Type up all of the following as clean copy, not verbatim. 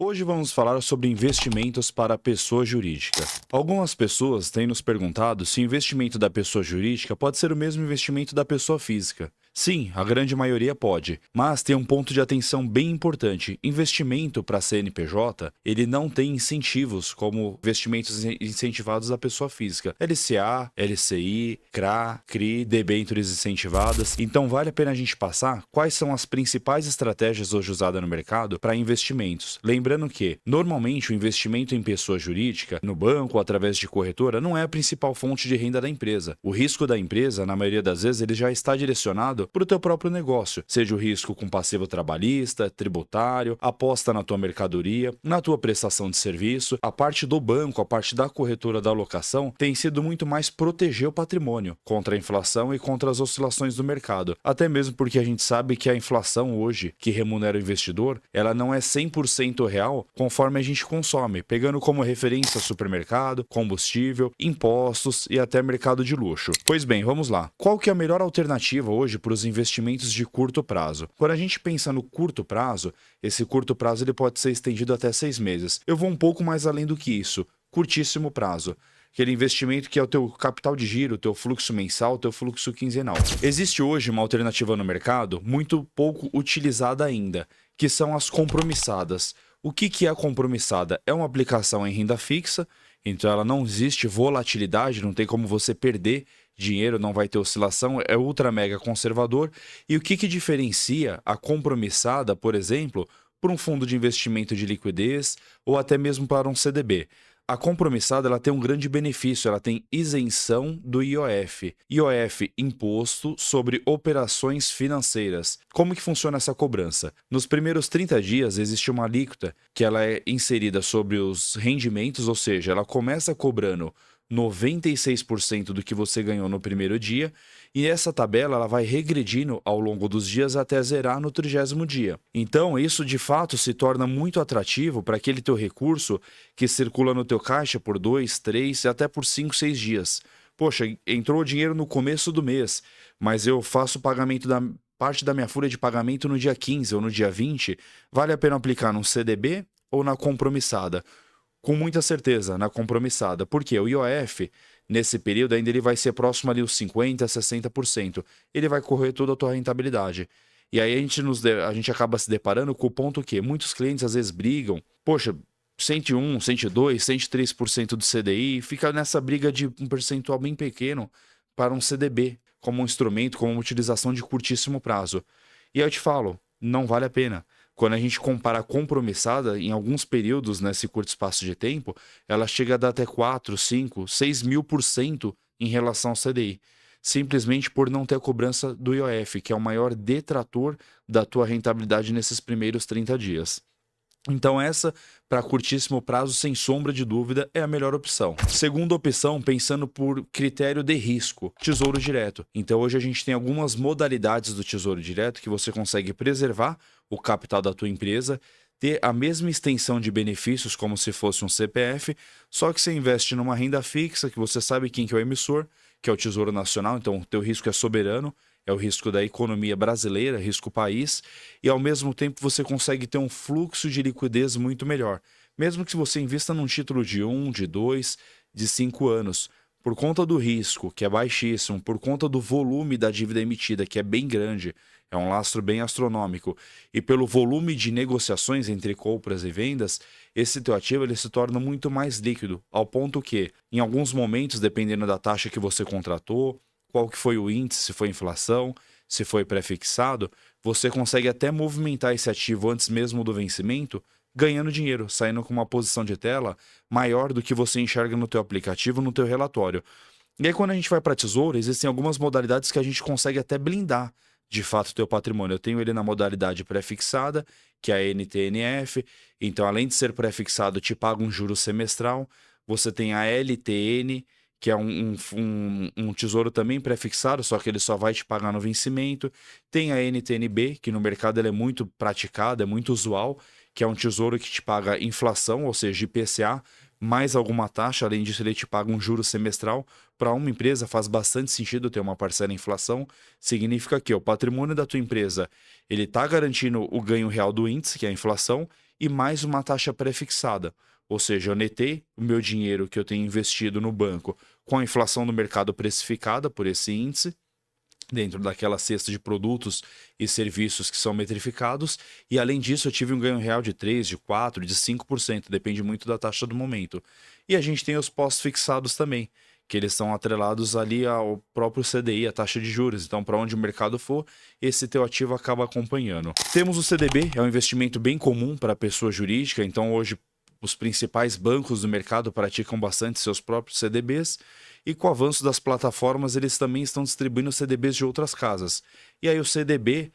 Hoje vamos falar sobre investimentos para a pessoa jurídica. Algumas pessoas têm nos perguntado se o investimento da pessoa jurídica pode ser o mesmo investimento da pessoa física. Sim, a grande maioria pode, mas tem um ponto de atenção bem importante. Investimento para CNPJ, ele não tem incentivos como investimentos incentivados da pessoa física. LCA, LCI, CRA, CRI, debêntures incentivadas. Então vale a pena a gente passar quais são as principais estratégias hoje usadas no mercado para investimentos. Lembrando que, normalmente, o investimento em pessoa jurídica, no banco ou através de corretora, não é a principal fonte de renda da empresa. O risco da empresa, na maioria das vezes, ele já está direcionado para o teu próprio negócio, seja o risco com passivo trabalhista, tributário, aposta na tua mercadoria, na tua prestação de serviço. A parte do banco, a parte da corretora da alocação, tem sido muito mais proteger o patrimônio contra a inflação e contra as oscilações do mercado. Até mesmo porque a gente sabe que a inflação hoje, que remunera o investidor, ela não é 100% real conforme a gente consome, pegando como referência supermercado, combustível, impostos e até mercado de luxo. Pois bem, vamos lá. Qual que é a melhor alternativa hoje para os investimentos de curto prazo? Quando a gente pensa no curto prazo, esse curto prazo ele pode ser estendido até 6 meses. Eu vou um pouco mais além do que isso. Curtíssimo prazo. Aquele investimento que é o teu capital de giro, o teu fluxo mensal, o teu fluxo quinzenal. Existe hoje uma alternativa no mercado muito pouco utilizada ainda, que são as compromissadas. O que é a compromissada? É uma aplicação em renda fixa, então ela não existe volatilidade, não tem como você perder dinheiro, não vai ter oscilação, é ultra mega conservador. E o que diferencia a compromissada, por exemplo, por um fundo de investimento de liquidez ou até mesmo para um CDB? A compromissada ela tem um grande benefício, ela tem isenção do IOF. IOF, Imposto sobre Operações Financeiras. Como que funciona essa cobrança? Nos primeiros 30 dias existe uma alíquota que ela é inserida sobre os rendimentos, ou seja, ela começa cobrando 96% do que você ganhou no primeiro dia, e essa tabela ela vai regredindo ao longo dos dias até zerar no 30º dia. Então, isso de fato se torna muito atrativo para aquele teu recurso que circula no teu caixa por 2, 3 e até por 5, 6 dias. Poxa, entrou o dinheiro no começo do mês, mas eu faço o pagamento da parte da minha folha de pagamento no dia 15 ou no dia 20, vale a pena aplicar num CDB ou na compromissada? Com muita certeza, na compromissada. Porque o IOF, nesse período, ainda ele vai ser próximo ali os 50%, 60%. Ele vai correr toda a tua rentabilidade. E aí a gente acaba se deparando com o ponto que muitos clientes às vezes brigam. Poxa, 101, 102, 103% do CDI, fica nessa briga de um percentual bem pequeno para um CDB, como um instrumento, como uma utilização de curtíssimo prazo. E aí eu te falo, não vale a pena. Quando a gente compara a compromissada, em alguns períodos, nesse curto espaço de tempo, ela chega a dar até 4, 5, 6.000% em relação ao CDI. Simplesmente por não ter a cobrança do IOF, que é o maior detrator da tua rentabilidade nesses primeiros 30 dias. Então essa, para curtíssimo prazo, sem sombra de dúvida, é a melhor opção. Segunda opção, pensando por critério de risco, Tesouro Direto. Então hoje a gente tem algumas modalidades do Tesouro Direto que você consegue preservar o capital da tua empresa, ter a mesma extensão de benefícios como se fosse um CPF, só que você investe numa renda fixa, que você sabe quem que é o emissor, que é o Tesouro Nacional, então o teu risco é soberano, é o risco da economia brasileira, risco país, e ao mesmo tempo você consegue ter um fluxo de liquidez muito melhor. Mesmo que você invista num título de 1, de 2, de 5 anos, por conta do risco, que é baixíssimo, por conta do volume da dívida emitida, que é bem grande, é um lastro bem astronômico, e pelo volume de negociações entre compras e vendas, esse teu ativo ele se torna muito mais líquido, ao ponto que, em alguns momentos, dependendo da taxa que você contratou, qual que foi o índice, se foi inflação, se foi pré-fixado, você consegue até movimentar esse ativo antes mesmo do vencimento, ganhando dinheiro, saindo com uma posição de tela maior do que você enxerga no teu aplicativo, no teu relatório. E aí quando a gente vai para tesouro, existem algumas modalidades que a gente consegue até blindar de fato o teu patrimônio. Eu tenho ele na modalidade pré-fixada, que é a NTNF, então além de ser pré-fixado, te paga um juro semestral. Você tem a LTN, que é um tesouro também pré-fixado, só que ele só vai te pagar no vencimento. Tem a NTNB, que no mercado ela é muito praticada, é muito usual, que é um tesouro que te paga inflação, ou seja, IPCA, mais alguma taxa, além disso ele te paga um juro semestral. Para uma empresa faz bastante sentido ter uma parcela em inflação, significa que o patrimônio da tua empresa ele está garantindo o ganho real do índice, que é a inflação, e mais uma taxa pré-fixada. Ou seja, eu netei o meu dinheiro que eu tenho investido no banco com a inflação do mercado precificada por esse índice, dentro daquela cesta de produtos e serviços que são metrificados, e além disso eu tive um ganho real de 3, de 4, de 5%, depende muito da taxa do momento. E a gente tem os pós-fixados também, que eles são atrelados ali ao próprio CDI, a taxa de juros. Então, para onde o mercado for, esse teu ativo acaba acompanhando. Temos o CDB, é um investimento bem comum para a pessoa jurídica, então hoje os principais bancos do mercado praticam bastante seus próprios CDBs, e com o avanço das plataformas, eles também estão distribuindo CDBs de outras casas. E aí o CDB,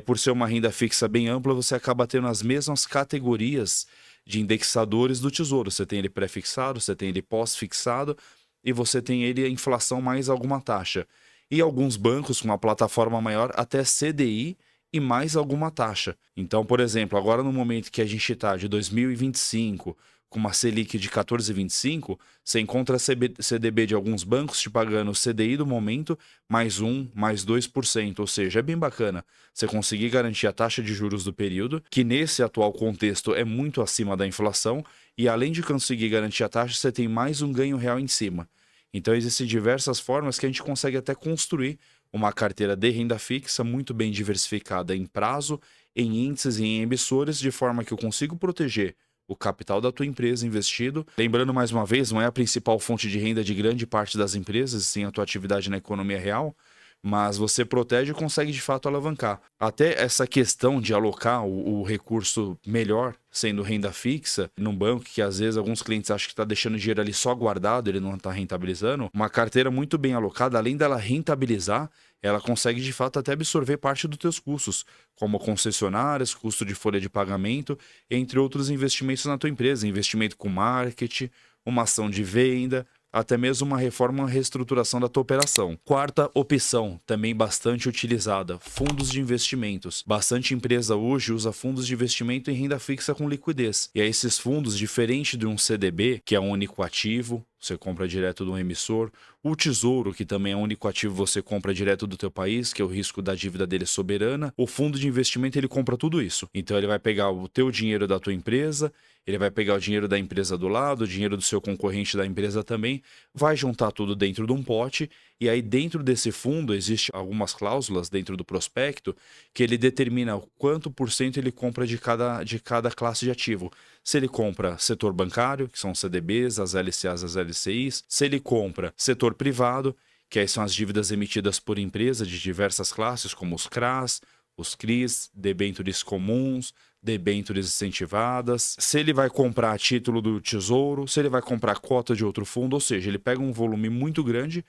por ser uma renda fixa bem ampla, você acaba tendo as mesmas categorias de indexadores do Tesouro. Você tem ele pré-fixado, você tem ele pós-fixado e você tem ele a inflação mais alguma taxa. E alguns bancos com uma plataforma maior, até CDI e mais alguma taxa. Então, por exemplo, agora no momento que a gente está de 2025, com uma Selic de 14,25, você encontra CDB de alguns bancos te pagando o CDI do momento, mais 1, mais 2%. Ou seja, é bem bacana você conseguir garantir a taxa de juros do período, que nesse atual contexto é muito acima da inflação, e além de conseguir garantir a taxa, você tem mais um ganho real em cima. Então, existem diversas formas que a gente consegue até construir uma carteira de renda fixa muito bem diversificada em prazo, em índices e em emissores, de forma que eu consigo proteger o capital da tua empresa investido. Lembrando mais uma vez, não é a principal fonte de renda de grande parte das empresas, sim a tua atividade na economia real, mas você protege e consegue de fato alavancar. Até essa questão de alocar o recurso melhor, sendo renda fixa, num banco que às vezes alguns clientes acham que está deixando o dinheiro ali só guardado, ele não está rentabilizando, uma carteira muito bem alocada, além dela rentabilizar, ela consegue de fato até absorver parte dos teus custos, como concessionárias, custo de folha de pagamento, entre outros investimentos na tua empresa, investimento com marketing, uma ação de venda, até mesmo uma reforma, uma reestruturação da tua operação. Quarta opção, também bastante utilizada, fundos de investimentos. Bastante empresa hoje usa fundos de investimento em renda fixa com liquidez. E aí esses fundos, diferente de um CDB, que é um único ativo, você compra direto do emissor. O Tesouro, que também é um único ativo, você compra direto do teu país, que é o risco da dívida dele soberana. O fundo de investimento, ele compra tudo isso. Então ele vai pegar o teu dinheiro da tua empresa, ele vai pegar o dinheiro da empresa do lado, o dinheiro do seu concorrente da empresa também, vai juntar tudo dentro de um pote, e aí dentro desse fundo existe algumas cláusulas dentro do prospecto que ele determina o quanto por cento ele compra de cada classe de ativo. Se ele compra setor bancário, que são os CDBs, as LCAs, as LCIs, se ele compra setor privado, que aí são as dívidas emitidas por empresas de diversas classes, como os CRAs, os CRIs, debêntures comuns, debêntures incentivadas, se ele vai comprar título do Tesouro, se ele vai comprar cota de outro fundo, ou seja, ele pega um volume muito grande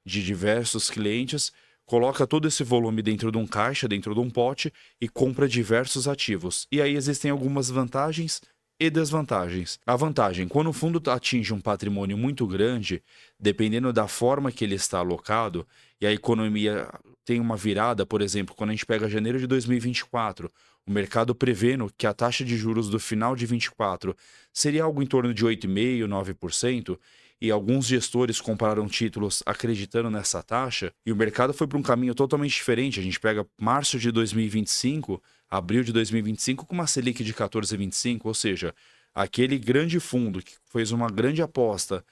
de diversos clientes, coloca todo esse volume dentro de um caixa, dentro de um pote e compra diversos ativos. E aí existem algumas vantagens e desvantagens. A vantagem, quando o fundo atinge um patrimônio muito grande, dependendo da forma que ele está alocado, e a economia tem uma virada, por exemplo, quando a gente pega janeiro de 2024, o mercado prevendo que a taxa de juros do final de 24 seria algo em torno de 8,5%, 9%, e alguns gestores compraram títulos acreditando nessa taxa, e o mercado foi para um caminho totalmente diferente. A gente pega março de 2025, abril de 2025, com uma Selic de 14,25, ou seja, aquele grande fundo que fez uma grande aposta,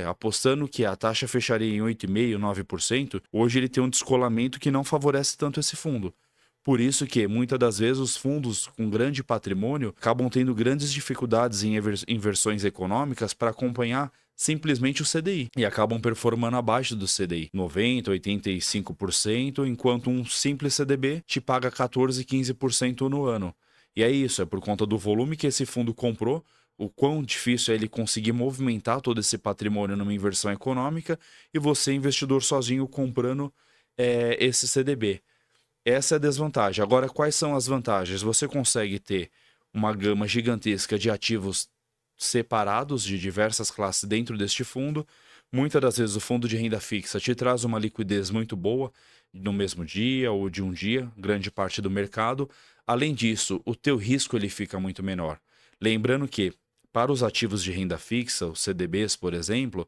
apostando que a taxa fecharia em 8,5%, 9%, hoje ele tem um descolamento que não favorece tanto esse fundo. Por isso que, muitas das vezes, os fundos com grande patrimônio acabam tendo grandes dificuldades em inversões econômicas para acompanhar simplesmente o CDI. E acabam performando abaixo do CDI, 90%, 85%, enquanto um simples CDB te paga 14%, 15% no ano. E é isso, é por conta do volume que esse fundo comprou, o quão difícil é ele conseguir movimentar todo esse patrimônio numa inversão econômica, e você, investidor sozinho, comprando esse CDB. Essa é a desvantagem. Agora, quais são as vantagens? Você consegue ter uma gama gigantesca de ativos separados de diversas classes dentro deste fundo. Muitas das vezes o fundo de renda fixa te traz uma liquidez muito boa no mesmo dia ou de um dia, grande parte do mercado. Além disso, o teu risco ele fica muito menor. Lembrando que, para os ativos de renda fixa, os CDBs, por exemplo,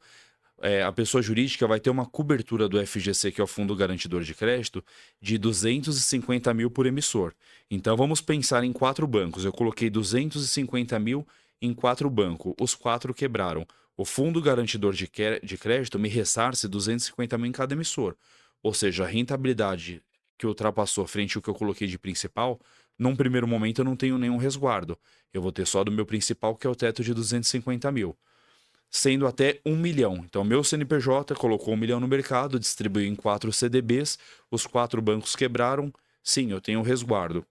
a pessoa jurídica vai ter uma cobertura do FGC, que é o Fundo Garantidor de Crédito, de 250 mil por emissor. Então vamos pensar em 4 bancos. Eu coloquei 250 mil em 4 bancos. Os 4 quebraram. O Fundo Garantidor de Crédito me ressarce 250 mil em cada emissor. Ou seja, a rentabilidade que ultrapassou frente ao que eu coloquei de principal, num primeiro momento eu não tenho nenhum resguardo. Eu vou ter só do meu principal, que é o teto de 250 mil, sendo até 1 milhão. Então, meu CNPJ colocou 1 milhão no mercado, distribuiu em 4 CDBs, os 4 bancos quebraram, sim, eu tenho resguardo.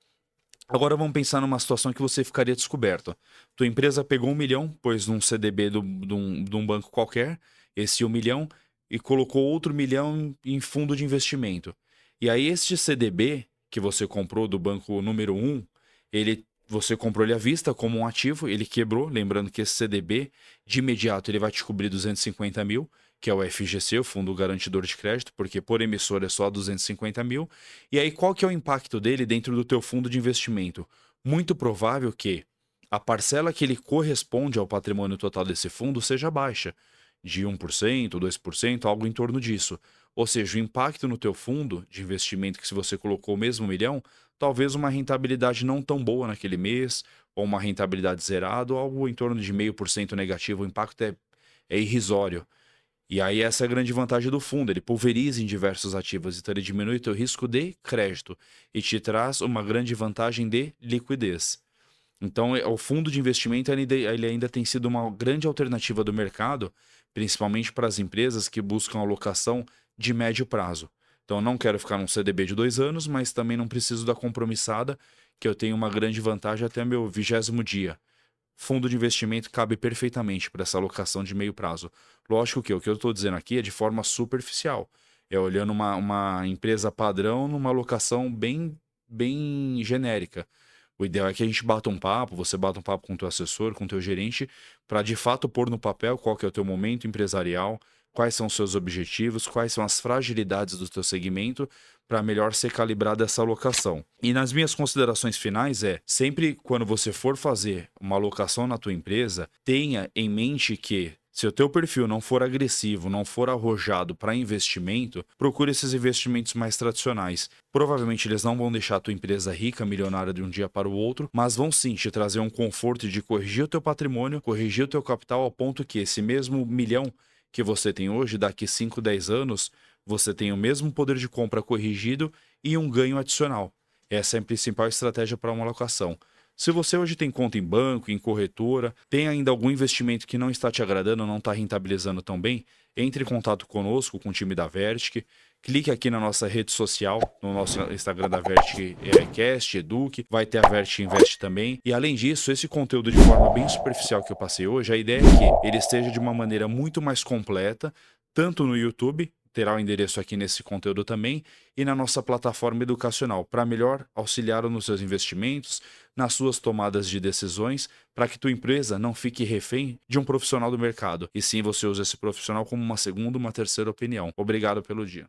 Agora vamos pensar numa situação que você ficaria descoberto. Tua empresa pegou 1 milhão, pôs num CDB de um banco qualquer, esse 1 milhão, e colocou outro 1 milhão em fundo de investimento. E aí este CDB que você comprou do banco número 1, você comprou ele à vista como um ativo, ele quebrou, lembrando que esse CDB, de imediato, ele vai te cobrir 250 mil, que é o FGC, o Fundo Garantidor de Crédito, porque por emissora é só 250 mil. E aí, qual que é o impacto dele dentro do teu fundo de investimento? Muito provável que a parcela que ele corresponde ao patrimônio total desse fundo seja baixa, de 1%, 2%, algo em torno disso. Ou seja, o impacto no teu fundo de investimento, que se você colocou o mesmo 1 milhão, talvez uma rentabilidade não tão boa naquele mês, ou uma rentabilidade zerada, ou algo em torno de 0,5% negativo, o impacto é irrisório. E aí essa é a grande vantagem do fundo, ele pulveriza em diversos ativos, então ele diminui o teu risco de crédito e te traz uma grande vantagem de liquidez. Então, o fundo de investimento ele ainda tem sido uma grande alternativa do mercado, principalmente para as empresas que buscam alocação de médio prazo. Então, eu não quero ficar num CDB de 2 anos, mas também não preciso da compromissada, que eu tenho uma grande vantagem até meu 20º dia. Fundo de investimento cabe perfeitamente para essa alocação de meio prazo. Lógico que o que eu estou dizendo aqui é de forma superficial. É olhando uma empresa padrão numa alocação bem genérica. O ideal é que a gente bata um papo, você bata um papo com o teu assessor, com o teu gerente, para de fato pôr no papel qual que é o teu momento empresarial, quais são os seus objetivos, quais são as fragilidades do teu segmento, para melhor ser calibrada essa alocação. E nas minhas considerações finais sempre quando você for fazer uma alocação na tua empresa, tenha em mente que se o teu perfil não for agressivo, não for arrojado para investimento, procure esses investimentos mais tradicionais. Provavelmente eles não vão deixar a tua empresa rica, milionária de um dia para o outro, mas vão sim te trazer um conforto de corrigir o teu patrimônio, corrigir o teu capital ao ponto que esse mesmo 1 milhão que você tem hoje, daqui 5, 10 anos, você tem o mesmo poder de compra corrigido e um ganho adicional. Essa é a principal estratégia para uma alocação. Se você hoje tem conta em banco, em corretora, tem ainda algum investimento que não está te agradando, não está rentabilizando tão bem, entre em contato conosco, com o time da Vertic. Clique aqui na nossa rede social, no nosso Instagram da Vertic Cast, Eduque, vai ter a Vertic Invest também. E além disso, esse conteúdo de forma bem superficial que eu passei hoje, a ideia é que ele esteja de uma maneira muito mais completa, tanto no YouTube, terá o endereço aqui nesse conteúdo também, e na nossa plataforma educacional, para melhor auxiliar nos seus investimentos, nas suas tomadas de decisões, para que tua empresa não fique refém de um profissional do mercado, e sim você use esse profissional como uma segunda, uma terceira opinião. Obrigado pelo dia.